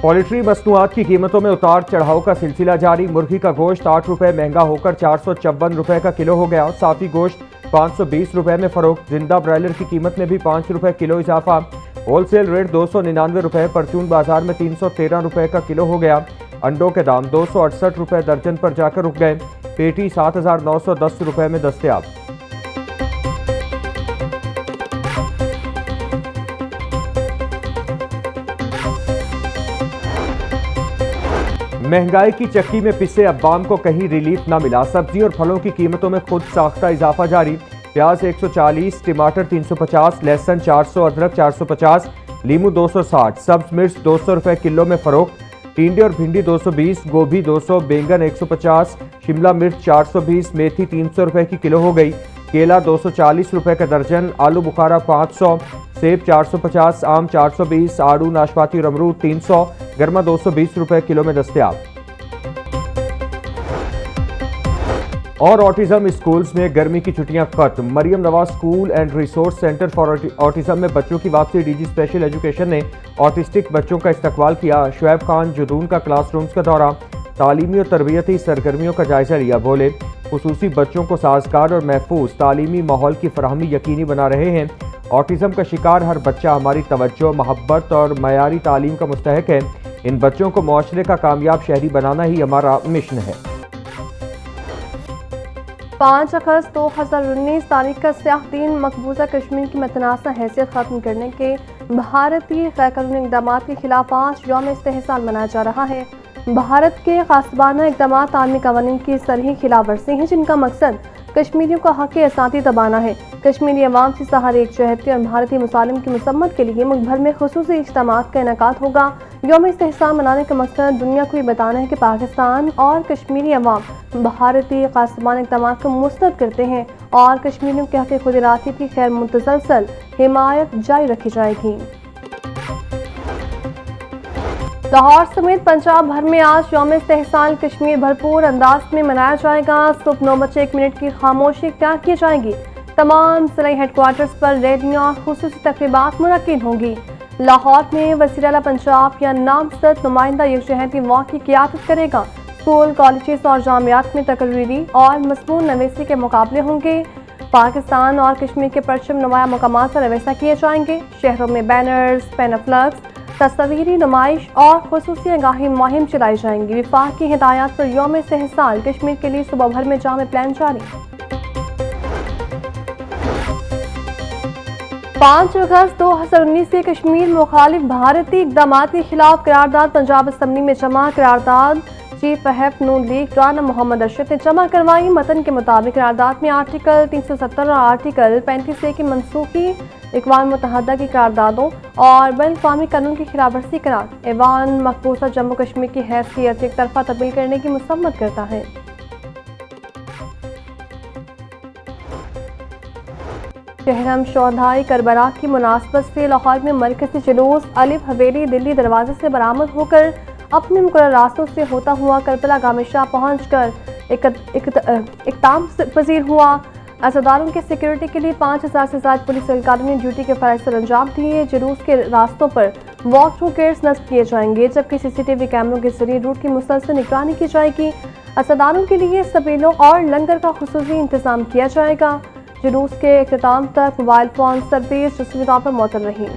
Poultry मसनूआत की कीमतों में उतार चढ़ाव का सिलसिला जारी। मुर्गी का गोश्त 8 रुपए महंगा होकर 454 रुपए का किलो हो गया। साफी गोश्त 520 रुपए में फरोख्त। जिंदा ब्रायलर की कीमत में भी 5 रुपए किलो इजाफा। होलसेल रेट 299 रुपए। परचून बाजार में 313 रुपए का किलो हो गया। अंडों के दाम 268 रुपए दर्जन पर जाकर रुक गए। पेटी 7,910 रुपए में दस्तयाब। महंगाई की चक्की में पिसे अब्बाम को कहीं रिलीफ न मिला। सब्जी और फलों की कीमतों में खुद साख्ता इजाफा जारी। प्याज 140, टमाटर 350, लहसुन 400, अदरक 450, लीमू 260, सब्ज मिर्च 200 रुपए किलो में फरोख्त। टिंडे और भिंडी 220, गोभी 200, बैंगन 150, शिमला मिर्च 420, मेथी 300 रुपए की किलो हो गई। केला 240 रुपए का दर्जन, आलू बुखारा 500, सेब 450, आम 420, आड़ू नाशपाती और अमरूद 300, गर्मा 220 रुपए किलो में दस्तयाब। और ऑटिज्म स्कूल्स में गर्मी की छुट्टियां खत्म। Maryam Nawaz school and resource centre for autism में बच्चों की वापसी। डीजी स्पेशल एजुकेशन ने ऑटिस्टिक बच्चों का इस्तकबाल किया। शुएब खान जुदून का क्लासरूम्स का दौरा। तालीमी और तरबियती सरगर्मियों का जायजा लिया। बोले खुसूसी बच्चों को साजगार और महफूज तालीमी माहौल की फराहमी यकीनी बना रहे हैं। ऑटिज्म का शिकार हर बच्चा हमारी तवज्जो, मोहब्बत और मयारी तालीम का मुस्तहक है। इन बच्चों को मुआशरे का कामयाब शहरी बनाना ही हमारा मिशन है। 5 अगस्त 2019 तारीख का स्याह दिन मकबूजा कश्मीर की मतनासा हैसियत खत्म करने के भारतीय गैरकानूनी इक़दाम के खिलाफ आज यौम इस्तेहसाल मनाया जा रहा है। भारत के गासिबाना इक़दाम आलमी कानून की सरही खिलाफ वर्जी हैं, जिनका मकसद कश्मीरियों का हक़ असाती दबाना है। कश्मीरी अवाम से सहारे एक जहती और भारतीय मुसालिम की मसम्मत के लिए मुल्क भर में खुसूसी इज्तिमात का इनेकाद होगा। यौम इस्तेहसाल मनाने का मकसद दुनिया को ये बताना है कि पाकिस्तान और कश्मीरी अवाम भारतीय गासिबाना इक़दाम को मुस्तरद करते हैं और कश्मीरियों के हक़ खुद इरादती की खैर मुतसलसल हिमायत जारी रखी जाएगी। लाहौर समेत पंजाब भर में आज यौम इस्तेहसाल कश्मीर भरपूर अंदाज में मनाया जाएगा। सुबह 9:01 की खामोशी इख्तियार की जाएगी। तमाम जिला हेडक्वार्टर्स पर रैलियां और खुसूसी तकरीबात मुनक्किद होंगी। लाहौर में वज़ीर आला पंजाब या नामजद नुमाइंदा यकजहती वॉक की क़ियादत करेगा। स्कूल, कॉलेजेस और जामियात में तकरीरी और मज़मून नवीसी के मुकाबले होंगे। पाकिस्तान और कश्मीर के परचम नुमाया मकामात पर रवैसा किए जाएंगे। शहरों में बैनर्स, पेनाफ्लक्स, तस्वीरी नुमाइश और खुसूसी आगाही मुहिम चलाई जाएंगी। विफाक की हिदायत पर यौम इस्तेहसाल कश्मीर के लिए सुबह भर में जामे प्लान जारी। 5 अगस्त 2019 से कश्मीर मुखालिफ भारतीय इक़दाम के खिलाफ करारदाद पंजाब असम्बली में जमा। करारदाद चीफ व्हिप नून लीग राना मोहम्मद अरशद ने जमा करवाई। मतन के मुताबिक करारदाद में आर्टिकल 370 और आर्टिकल 35A की मनसूखी, अक़वाम मुत्तहदा की करारदादों और बैनुल-अक़वामी कानून की खिलाफ वर्जी करार। ऐवान मकबूजा जम्मू कश्मीर की हैसियत एक तरफा तब्दील करने की मुसम्मत करता है। शहरम शोहदाए करबला की मुनासबत से लाहौर में मरकजी जुलूस अलिफ हवेली दिल्ली दरवाजे से बरामद होकर अपने मुकर्रर रास्तों से होता हुआ करबला गामिशाह पहुँच कर इक़दाम पजीर हुआ। अज़ादारों के सिक्योरिटी के लिए 5000 से ज़्यादा पुलिस एहलकारों ने ड्यूटी के फ़राइज़ सर अंजाम दिए। जुलूस के रास्तों पर वॉक थ्रू गेट्स नस्ब किए जाएंगे, जबकि CCTV कैमरों के जरिए रूट की मुसलसल निगरानी की जाएगी। अज़ादारों के लिए सबेलों और लंगर का खुसूसी इंतज़ाम किया जाएगा। जुलूस के इख्तिताम तक मोबाइल फ़ोन सर्विस जज़वी तौर पर मुअत्तल रही।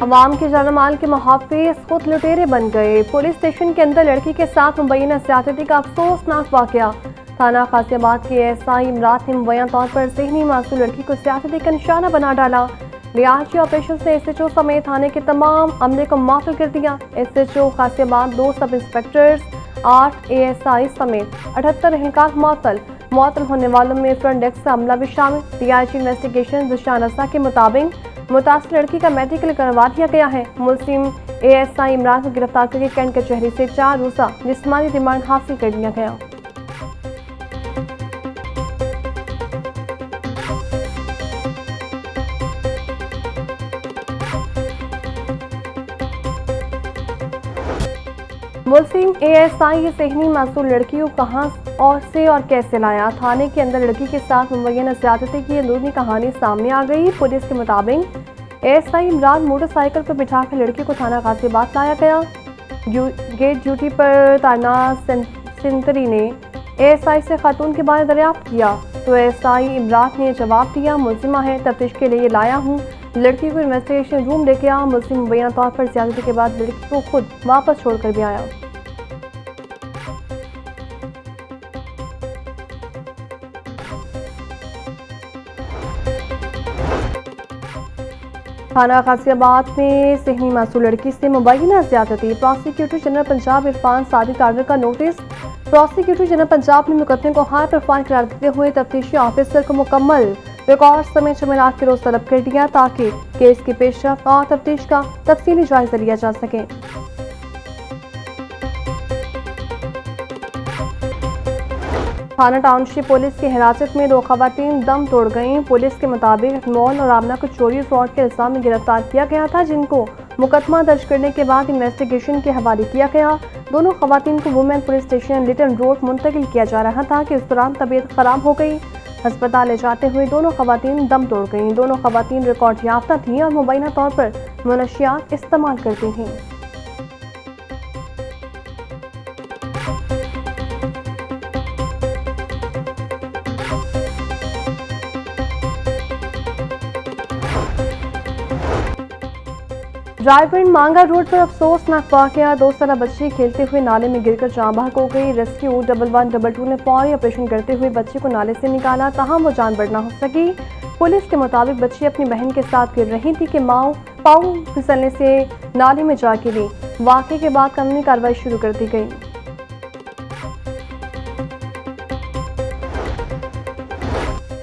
अवाम के जान माल के मुहाफ़िज़ खुद लुटेरे बन गए। पुलिस स्टेशन के अंदर लड़की के साथ मुबैना ज़्यादती का अफसोसनाक वाक़या। थाना गाज़ियाबाद के SI इमरात ने मुबैना तौर पर ज़हनी मासूम लड़की को ज़्यादती का निशाना बना डाला। लिहाजी ऑपरेशन से SHO समेत थाने के तमाम अमले को मुअत्तल कर दिया। SHO गाज़ियाबाद, 2 सब इंस्पेक्टर्स, 8 ASI समेत 78 एहलकार मुअत्तल होने वालों में फ्रंट डेस्क का अमला भी शामिल। DIG इन्वेस्टिगेशन ज़िशान रसा के मुताबिक मुतासिर लड़की का मेडिकल करवा दिया गया है। मुल्जिम ASI इमरान को गिरफ्तार करके कैंट कचहरी से 4 रोज़ा जिस्मानी रिमांड हासिल कर लिया गया। मुल्जिम ASI ये ज़हनी मासूम लड़की को कहाँ और से और कैसे लाया। थाने के अंदर लड़की के साथ मुबैना ज़्यादती की अंदरूनी कहानी सामने आ गई। पुलिस के मुताबिक एएसआई इमरान मोटरसाइकिल पर बिठाकर लड़की को थाना गाजियाबाद लाया गया। गेट ड्यूटी पर तैनात सेंटरी ने एएसआई से खातून के बारे में दरियाफ्त किया तो एएसआई इमरान ने जवाब दिया, मुलजिमा है, तफ्तीश के लिए लाया हूँ। लड़की को इन्वेस्टिगेशन रूम लेके आया। मुलजिम मुबैना तौर पर ज्यादती के बाद लड़की को खुद वापस छोड़कर भी आया। थाना गाजियाबाद में सेहनी मासूम लड़की से मुबैना ज्यादती। Prosecutor general Punjab Irfan Sadiq order का नोटिस। प्रोसिक्यूटर जनरल पंजाब ने मुकदमे को हाई प्रोफाइल करार देते हुए तफ्तीशी ऑफिसर को मुकम्मल रिकॉर्ड समेत जमेरात के रोज तलब कर दिया ताकि केस की पेशरफ्त और तफ्तीश का तफसीली जायजा लिया जा सके। थाना टाउनशिप पुलिस की हिरासत में 2 खवातीन दम तोड़ गईं। पुलिस के मुताबिक मौन और आमना को चोरी फ्रॉड के इल्जाम में गिरफ्तार किया गया था, जिनको मुकदमा दर्ज करने के बाद इन्वेस्टिगेशन के हवाले किया गया। दोनों खवातीन को women police station Lytton road मुंतकिल किया जा रहा था कि उस दौरान तबीयत खराब हो गई। अस्पताल ले जाते हुए दोनों खवातीन दम तोड़ गईं। दोनों खवातीन रिकॉर्ड याफ्ता थीं और मुबैना तौर पर मुनशियात इस्तेमाल करती थीं। रायपुर मांगा रोड पर अफसोसनाक वाकया। 2 साला बच्ची खेलते हुए नाले में गिरकर जान बहक हो गई। रेस्क्यू 1112 ने फौरी ऑपरेशन करते हुए बच्ची को नाले से निकाला, ताहम वो जान बच ना हो सकी। पुलिस के मुताबिक बच्ची अपनी बहन के साथ गिर रही थी कि पाँव फिसलने से नाले में जा गिरी। वाकये के बाद कानूनी कार्रवाई शुरू कर दी गई।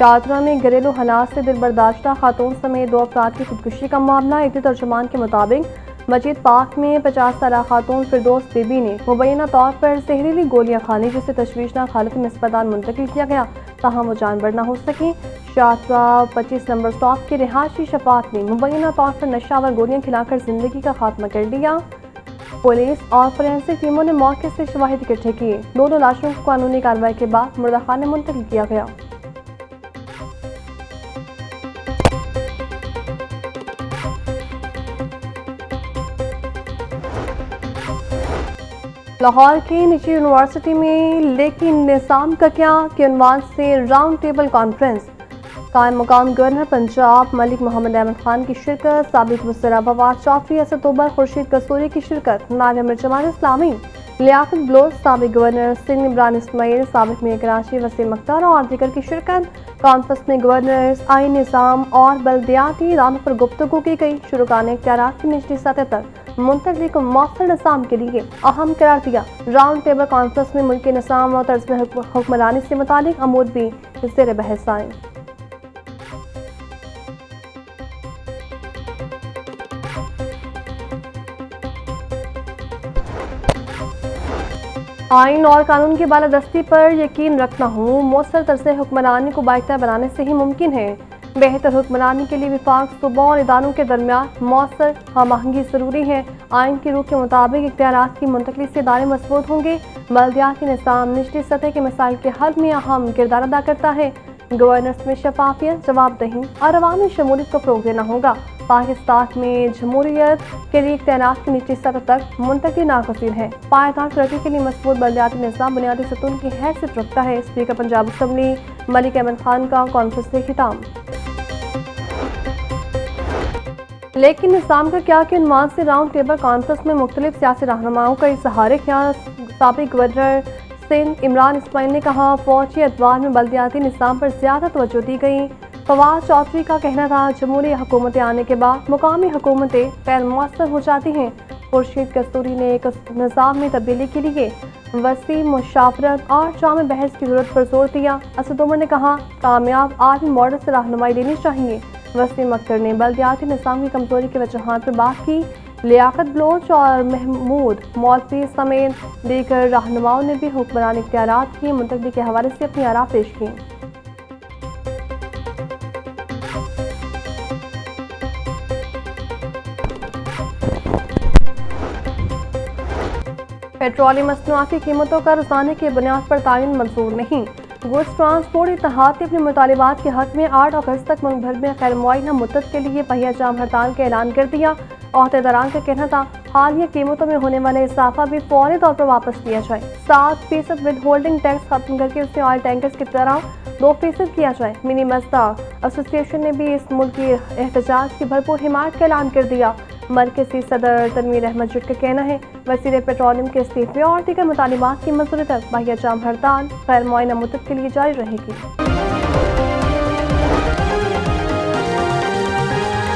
शाहदरा में घरेलू हालात से दिलबर्दाश्ता खातून समेत 2 अफराद की खुदकुशी का मामला। एक तर्जुमान के मुताबिक मस्जिद पाक में 50 साला खातून फिरदौस बीबी ने मुबैना तौर पर जहरीली गोलियां खा ली, जिसे तशवीशनाक हालत में अस्पताल मुंतकिल किया गया, ताहम वो जान बच ना हो सकी। शाहदरा 25 नंबर स्टॉप की रिहायशी शफात ने मुबैना तौर पर नशावर गोलियां खिलाकर जिंदगी का खात्मा कर दिया। पुलिस और फोरेंसिक टीमों ने मौके से शवाहिद इकट्ठे किए। दोनों लाशों को कानूनी कार्रवाई के बाद मुर्दाखाने मुंतकिल किया गया। लाहौर की निजी यूनिवर्सिटी में लेकिन निज़ाम का क्या के उन्वान से राउंड टेबल कॉन्फ्रेंस। कायम मुकाम गवर्नर पंजाब मलिक मोहम्मद अहमद खान की शिरकत, साबिक वज़ीर फवाद चौधरी, असद तोबर, खुर्शीद कसूरी की शिरकत, नायब जमात इस्लामी लियाकत बलोच, साबिक गवर्नर सिंध इमरान इस्माइल, साबिक मेयर कराची वसीम अख्तर और दीगर की शिरकत। कॉन्फ्रेंस में गवर्नर्स, आईन निज़ाम और बल्दियाती इदारों पर गुफ्तगू की गई। शुरुआत इख्तियारात की निचली सतह तक मुंतकली को मौसर निज़ाम के लिए अहम करार दिया। राउंड टेबल कॉन्फ्रेंस में मुल्की निज़ाम और तर्ज़ हुक्मरानी से मुतालिक अमूर भी ज़ेर बहस आए। आइन और कानून की बालादस्ती पर यकीन रखता हूँ। मौसर तर्ज़ हुक्मरानी को बाइख्तियार बनाने से ही मुमकिन है। बेहतर हुक्मरानी के लिए विफाक सूबों और इदारों के दरमियान मौसर हमआहंगी ज़रूरी है। आइन की रूह के मुताबिक इख्तियारात की मुंतकली से इदारे मजबूत होंगे। बल्दियाती निज़ाम निचली सतह के मसाइल के हल में अहम किरदार अदा करता है। गवर्नर्स में शफाफियत, जवाबदेही और अवामी शमूलियत को फ़रोग़ देना होगा। पाकिस्तान में जमहूरियत के लिए इख्तियारात की निचली सतह तक मुंतकली नागज़ीर है। पायदार तरक्की के लिए मजबूत बल्दियाती निज़ाम बुनियादी सतून की हैसियत रखता है। स्पीकर पंजाब असम्बली मलिक अहमद खान का कॉन्फ्रेंस से खिताब। लेकिन निज़ाम का क्या के उन्वान से राउंड टेबल कॉन्फ्रेंस में मुख्तलिफ सियासी रहनुमाओं का इजहार ख्याल। साबिक गवर्नर सिंध इमरान इस्माइल ने कहा, फौजी अदवार में बल्दियाती निज़ाम पर ज़्यादा तवज्जो दी गई। फवाद चौधरी का कहना था, जमहूरी हुकूमतें आने के बाद मुकामी हुकूमतें गैर मौसर हो जाती हैं। खुर्शीद कस्तूरी ने एक निज़ाम में तब्दीली के लिए वसी मुशावरत और जामे बहस की जरूरत पर जोर दिया। असद उमर ने कहा, कामयाब आर्मी मॉडल से रहनुमाई लेनी चाहिए। वसीम अख्तर ने बल्दियाती निज़ाम की कमजोरी के वजहात पर बात की। लियाकत बलोच और महमूद मौलवी समेत दीगर रहनुमाओं ने भी हुक्मरान इख्तियारात की मुंतकली के हवाले से अपनी आरा पेश की। पेट्रोलियम मसनूआत की कीमतों का रोजाना की बुनियाद पर तायन मंजूर नहीं। गुड्स ट्रांसपोर्ट इत्तेहाद ने अपने मुतालिबात के हक में 8 अगस्त तक मुल्क भर में गैर मुआयना मुद्दत के लिए पहिया जाम हड़ताल का ऐलान कर दिया। अहदेदारान का कहना था हालिया कीमतों में होने वाला इजाफा भी फौरी तौर पर वापस लिया जाए। 7% विद होल्डिंग टैक्स खत्म करके उसे ऑयल टैंकर्स की तरह 2% किया जाए। मिनी मजदूर एसोसिएशन ने भी इस मुल्क की एहतजाज की भरपूर हिमायत का ऐलान कर दिया। मरकजी सदर तनवीर अहमद जुट का कहना है वज़ीर पेट्रोलियम के इस्तीफे और दीगर मुतालिबात की मंजूरी तक पहिया जाम हड़ताल गैर मुआयना मुद्दत के लिए जारी रहेगी।